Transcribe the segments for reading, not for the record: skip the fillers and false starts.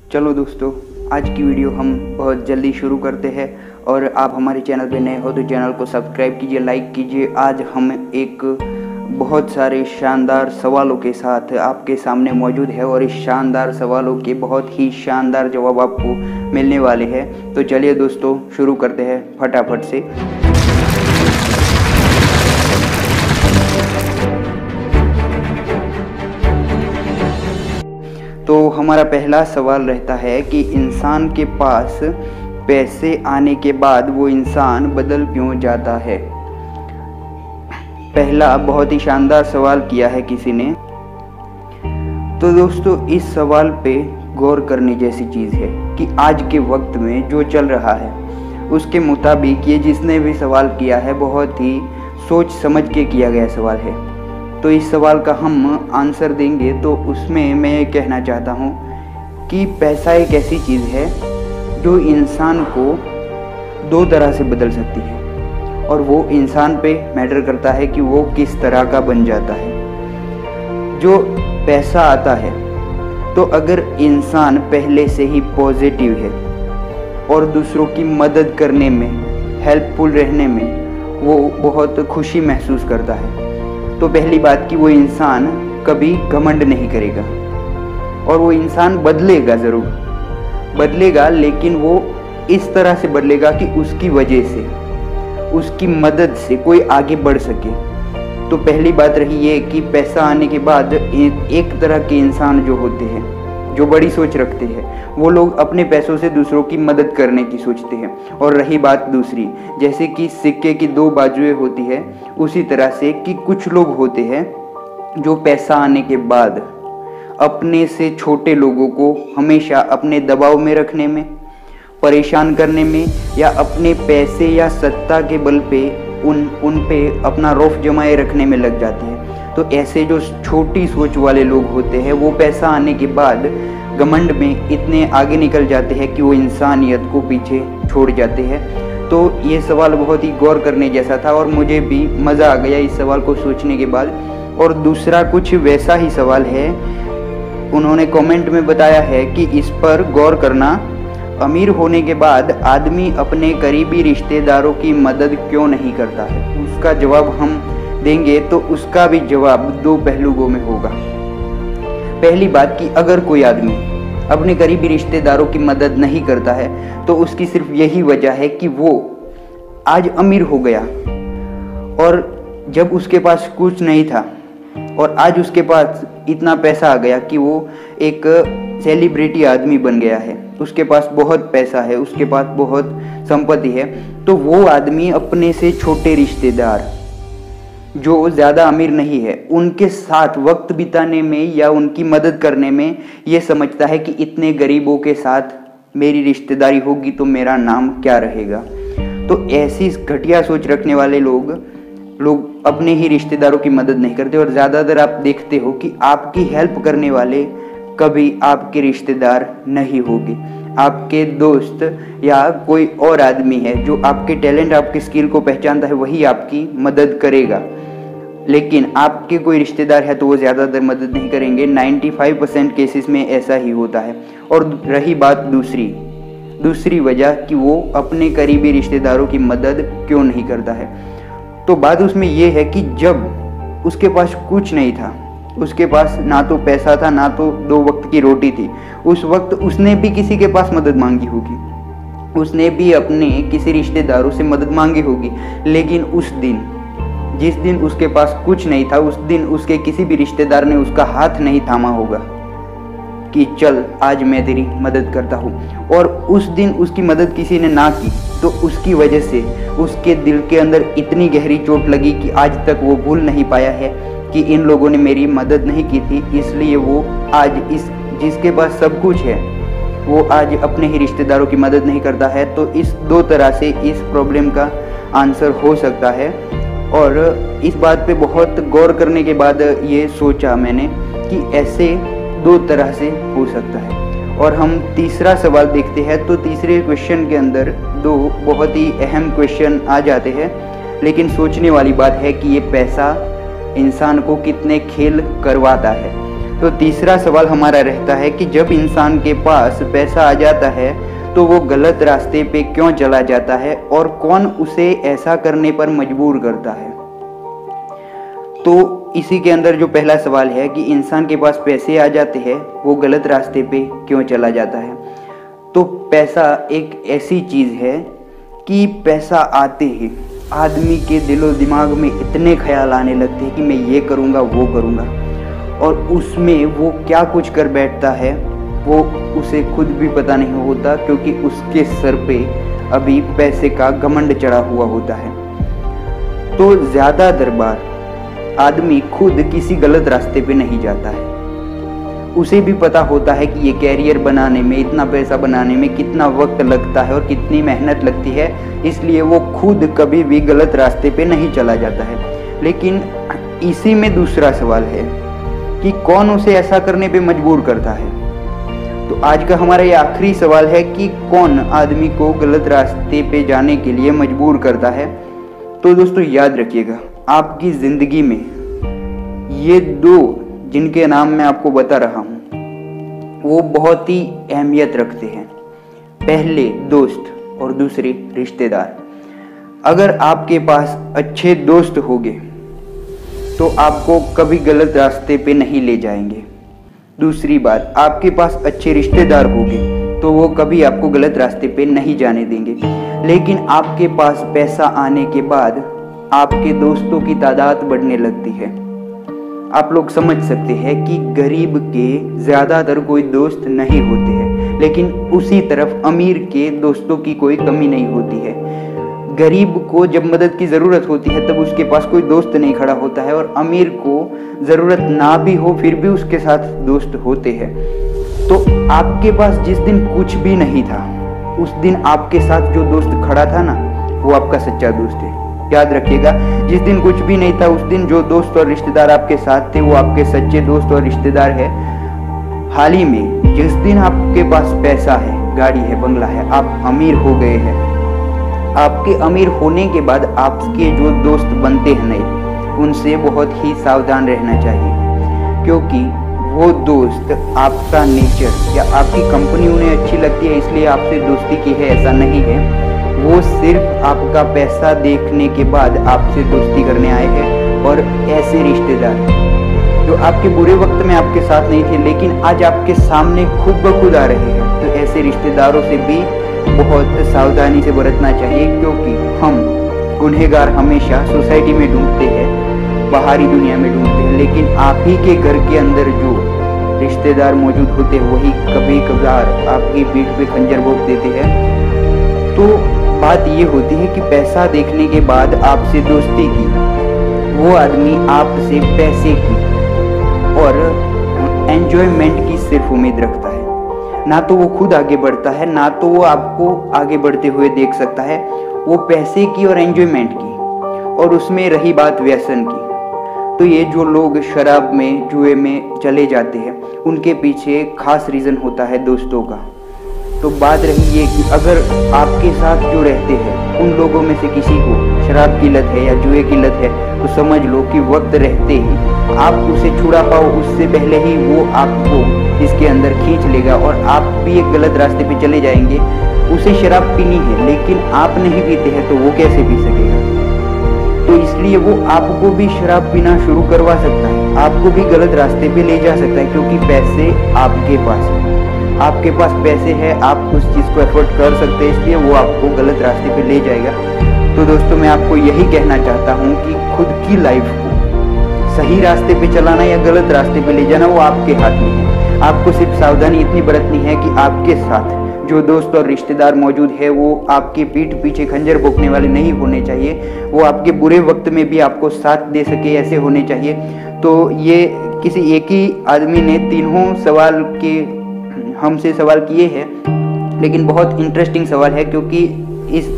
चलो दोस्तों, आज की वीडियो हम बहुत जल्दी शुरू करते हैं। और आप हमारे चैनल पे नए हो तो चैनल को सब्सक्राइब कीजिए, लाइक कीजिए। आज हम एक बहुत सारे शानदार सवालों के साथ आपके सामने मौजूद है और इस शानदार सवालों के बहुत ही शानदार जवाब आपको मिलने वाले हैं। तो चलिए दोस्तों, शुरू करते हैं फटाफट से। तो हमारा पहला सवाल रहता है कि इंसान के पास पैसे आने के बाद वो इंसान बदल क्यों जाता है। पहला बहुत ही शानदार सवाल किया है किसी ने। तो दोस्तों, इस सवाल पे गौर करने जैसी चीज़ है कि आज के वक्त में जो चल रहा है उसके मुताबिक ये जिसने भी सवाल किया है बहुत ही सोच समझ के किया गया सवाल है। तो इस सवाल का हम आंसर देंगे तो उसमें मैं ये कहना चाहता हूँ कि पैसा एक ऐसी चीज़ है जो इंसान को दो तरह से बदल सकती है और वो इंसान पे मैटर करता है कि वो किस तरह का बन जाता है। जो पैसा आता है तो अगर इंसान पहले से ही पॉजिटिव है और दूसरों की मदद करने में, हेल्पफुल रहने में वो बहुत खुशी महसूस करता है, तो पहली बात कि वो इंसान कभी घमंड नहीं करेगा और वो इंसान बदलेगा, ज़रूर बदलेगा, लेकिन वो इस तरह से बदलेगा कि उसकी वजह से, उसकी मदद से कोई आगे बढ़ सके। तो पहली बात रही ये कि पैसा आने के बाद एक तरह के इंसान जो होते हैं, जो बड़ी सोच रखते हैं, वो लोग अपने पैसों से दूसरों की मदद करने की सोचते हैं। और रही बात दूसरी, जैसे कि सिक्के की दो बाजुएं होती है, उसी तरह से कि कुछ लोग होते हैं जो पैसा आने के बाद अपने से छोटे लोगों को हमेशा अपने दबाव में रखने में, परेशान करने में, या अपने पैसे या सत्ता के बल पे उन पे अपना रौफ जमाए रखने में लग जाते हैं। तो ऐसे जो छोटी सोच वाले लोग होते हैं वो पैसा आने के बाद घमंड में इतने आगे निकल जाते हैं कि वो इंसानियत को पीछे छोड़ जाते हैं। तो ये सवाल बहुत ही गौर करने जैसा था और मुझे भी मज़ा आ गया इस सवाल को सोचने के बाद। और दूसरा कुछ वैसा ही सवाल है, उन्होंने कमेंट में बताया है कि इस पर गौर करना, अमीर होने के बाद आदमी अपने करीबी रिश्तेदारों की मदद क्यों नहीं करता है। उसका जवाब हम देंगे तो उसका भी जवाब दो पहलुओं में होगा। पहली बात कि अगर कोई आदमी अपने करीबी रिश्तेदारों की मदद नहीं करता है तो उसकी सिर्फ यही वजह है कि वो आज अमीर हो गया और जब उसके पास कुछ नहीं था और आज उसके पास इतना पैसा आ गया कि वो एक सेलिब्रिटी आदमी बन गया है, उसके पास बहुत पैसा है, उसके पास बहुत संपत्ति है, तो वो आदमी अपने से छोटे रिश्तेदार जो ज़्यादा अमीर नहीं है उनके साथ वक्त बिताने में या उनकी मदद करने में ये समझता है कि इतने गरीबों के साथ मेरी रिश्तेदारी होगी तो मेरा नाम क्या रहेगा। तो ऐसी घटिया सोच रखने वाले लोग अपने ही रिश्तेदारों की मदद नहीं करते। और ज़्यादातर आप देखते हो कि आपकी हेल्प करने वाले कभी आपके रिश्तेदार नहीं होंगे, आपके दोस्त या कोई और आदमी है जो आपके टैलेंट, आपके स्किल को पहचानता है, वही आपकी मदद करेगा। लेकिन आपके कोई रिश्तेदार है तो वो ज़्यादातर मदद नहीं करेंगे। 95% केसेस में ऐसा ही होता है। और रही बात दूसरी वजह कि वो अपने करीबी रिश्तेदारों की मदद क्यों नहीं करता है, तो बात उसमें ये है कि जब उसके पास कुछ नहीं था, उसके पास ना तो पैसा था ना तो 2 वक्त की रोटी थी, उस वक्त उसने भी किसी के पास मदद मांगी होगी, उसने भी अपने किसी रिश्तेदारों से मदद मांगी होगी। लेकिन उस दिन, जिस दिन उसके पास कुछ नहीं था, उस दिन उसके किसी भी रिश्तेदार ने उसका हाथ नहीं थामा होगा कि चल आज मैं तेरी मदद करता हूँ। और उस दिन उसकी मदद किसी ने ना की तो उसकी वजह से उसके दिल के अंदर इतनी गहरी चोट लगी कि आज तक वो भूल नहीं पाया है कि इन लोगों ने मेरी मदद नहीं की थी, इसलिए वो आज जिसके पास सब कुछ है वो आज अपने ही रिश्तेदारों की मदद नहीं करता है। तो इस दो तरह से इस प्रॉब्लम का आंसर हो सकता है। और इस बात पे बहुत गौर करने के बाद ये सोचा मैंने कि ऐसे 2 तरह से हो सकता है। और हम तीसरा सवाल देखते हैं तो तीसरे क्वेश्चन के अंदर 2 बहुत ही अहम क्वेश्चन आ जाते हैं, लेकिन सोचने वाली बात है कि ये पैसा इंसान को कितने खेल करवाता है। तो तीसरा सवाल हमारा रहता है कि जब इंसान के पास पैसा आ जाता है तो वो गलत रास्ते पे क्यों चला जाता है और कौन उसे ऐसा करने पर मजबूर करता है। तो इसी के अंदर जो पहला सवाल है कि इंसान के पास पैसे आ जाते हैं, वो गलत रास्ते पे क्यों चला जाता है। तो पैसा एक ऐसी चीज़ है कि पैसा आते ही आदमी के दिलो दिमाग में इतने ख्याल आने लगते हैं कि मैं ये करूँगा वो करूँगा, और उसमें वो क्या कुछ कर बैठता है वो उसे खुद भी पता नहीं होता, क्योंकि उसके सर पे अभी पैसे का घमंड चढ़ा हुआ होता है। तो ज़्यादातर बार आदमी खुद किसी गलत रास्ते पे नहीं जाता है। उसे भी पता होता है कि ये कैरियर बनाने में, इतना पैसा बनाने में कितना वक्त लगता है और कितनी मेहनत लगती है, इसलिए वो खुद कभी भी गलत रास्ते पे नहीं चला जाता है। लेकिन इसी में दूसरा सवाल है कि कौन उसे ऐसा करने पे मजबूर करता है। तो आज का हमारा ये आखिरी सवाल है कि कौन आदमी को गलत रास्ते पे जाने के लिए मजबूर करता है। तो दोस्तों याद रखिएगा, आपकी ज़िंदगी में ये दो जिनके नाम मैं आपको बता रहा हूँ वो बहुत ही अहमियत रखते हैं। पहले दोस्त और दूसरे रिश्तेदार। अगर आपके पास अच्छे दोस्त होंगे तो आपको कभी गलत रास्ते पे नहीं ले जाएंगे। दूसरी बात, आपके पास अच्छे रिश्तेदार होंगे तो वो कभी आपको गलत रास्ते पे नहीं जाने देंगे। लेकिन आपके पास पैसा आने के बाद आपके दोस्तों की तादाद बढ़ने लगती है। आप लोग समझ सकते हैं कि गरीब के ज़्यादातर कोई दोस्त नहीं होते हैं, लेकिन उसी तरफ अमीर के दोस्तों की कोई कमी नहीं होती है। गरीब को जब मदद की ज़रूरत होती है तब उसके पास कोई दोस्त नहीं खड़ा होता है, और अमीर को ज़रूरत ना भी हो फिर भी उसके साथ दोस्त होते हैं। तो आपके पास जिस दिन कुछ भी नहीं था, उस दिन आपके साथ जो दोस्त खड़ा था ना, वो आपका सच्चा दोस्त है। याद रखिएगा, जिस दिन कुछ भी नहीं था उस दिन जो दोस्त और रिश्तेदार आपके साथ थे वो आपके सच्चे दोस्त और रिश्तेदार है। हाल ही में जिस दिन आपके पास पैसा है, गाड़ी है, बंगला है, आप अमीर हो गए हैं, आपके अमीर होने के बाद आपके जो दोस्त बनते हैं नए, उनसे बहुत ही सावधान रहना चाहिए, क्योंकि वो दोस्त आपका नेचर या आपकी कंपनी उन्हें अच्छी लगती है इसलिए आपसे दोस्ती की है, ऐसा नहीं है। वो सिर्फ आपका पैसा देखने के बाद आपसे दोस्ती करने आए हैं। और ऐसे रिश्तेदार जो आपके बुरे वक्त में आपके साथ नहीं थे लेकिन आज आपके सामने खुद ब खुद आ रहे हैं, तो ऐसे रिश्तेदारों से भी बहुत सावधानी से बरतना चाहिए, क्योंकि हम गुनहगार हमेशा सोसाइटी में ढूंढते हैं, बाहरी दुनिया में ढूंढते हैं, लेकिन आप ही के घर के अंदर जो रिश्तेदार मौजूद होते हैं वही कभी कभार आपकी पीठ पे खंजर भोंक देते हैं। तो बात ये होती है कि पैसा देखने के बाद आपसे दोस्ती की वो आदमी आपसे पैसे की और एंजॉयमेंट की सिर्फ उम्मीद रखता है। ना तो वो खुद आगे बढ़ता है, ना तो वो आपको आगे बढ़ते हुए देख सकता है। वो पैसे की और एंजॉयमेंट की, और उसमें रही बात व्यसन की, तो ये जो लोग शराब में, जुए में चले जाते हैं, उनके पीछे खास रीज़न होता है दोस्तों का। तो बात रही ये कि अगर आपके साथ जो रहते हैं उन लोगों में से किसी को शराब की लत है या जुए की लत है, तो समझ लो कि वक्त रहते ही आप उसे छुड़ा पाओ उससे पहले ही वो आपको इसके अंदर खींच लेगा और आप भी एक गलत रास्ते पे चले जाएंगे। उसे शराब पीनी है लेकिन आप नहीं पीते हैं तो वो कैसे पी सकेगा। तो इसलिए वो आपको भी शराब पीना शुरू करवा सकता है, आपको भी गलत रास्ते पे ले जा सकता है, क्योंकि पैसे आपके पास है, आपके पास पैसे हैं, आप उस चीज़ को एफोर्ड कर सकते हैं, इसलिए वो आपको गलत रास्ते पे ले जाएगा। तो दोस्तों मैं आपको यही कहना चाहता हूँ कि खुद की लाइफ को सही रास्ते पे चलाना या गलत रास्ते पे ले जाना वो आपके हाथ में है। आपको सिर्फ सावधानी इतनी बरतनी है कि आपके साथ जो दोस्त और रिश्तेदार मौजूद है वो आपके पीठ पीछे खंजर भोंकने वाले नहीं होने चाहिए, वो आपके बुरे वक्त में भी आपको साथ दे सके ऐसे होने चाहिए। तो ये किसी एक ही आदमी ने तीनों सवाल के हमसे सवाल किए हैं, लेकिन बहुत इंटरेस्टिंग सवाल है, क्योंकि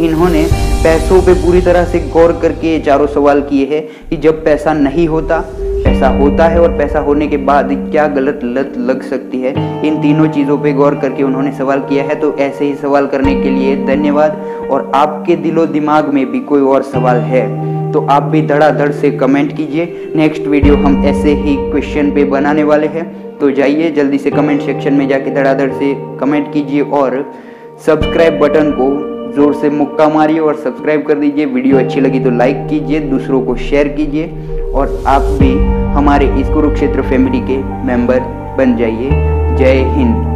इन्होंने पैसों पे पूरी तरह से गौर करके चारों सवाल किए हैं कि जब पैसा नहीं होता, पैसा होता है और पैसा होने के बाद क्या गलत लत लग सकती है। इन तीनों चीज़ों पे गौर करके उन्होंने सवाल किया है। तो ऐसे ही सवाल करने के लिए धन्यवाद। और आपके दिलो दिमाग में भी कोई और सवाल है तो आप भी धड़ाधड़ से कमेंट कीजिए। नेक्स्ट वीडियो हम ऐसे ही क्वेश्चन पे बनाने वाले हैं, तो जाइए जल्दी से कमेंट सेक्शन में जाके धड़ाधड़ से कमेंट कीजिए और सब्सक्राइब बटन को ज़ोर से मुक्का मारिए और सब्सक्राइब कर दीजिए। वीडियो अच्छी लगी तो लाइक कीजिए, दूसरों को शेयर कीजिए और आप भी हमारे इस कुरुक्षेत्र फैमिली के मेंबर बन जाइए। जय हिंद।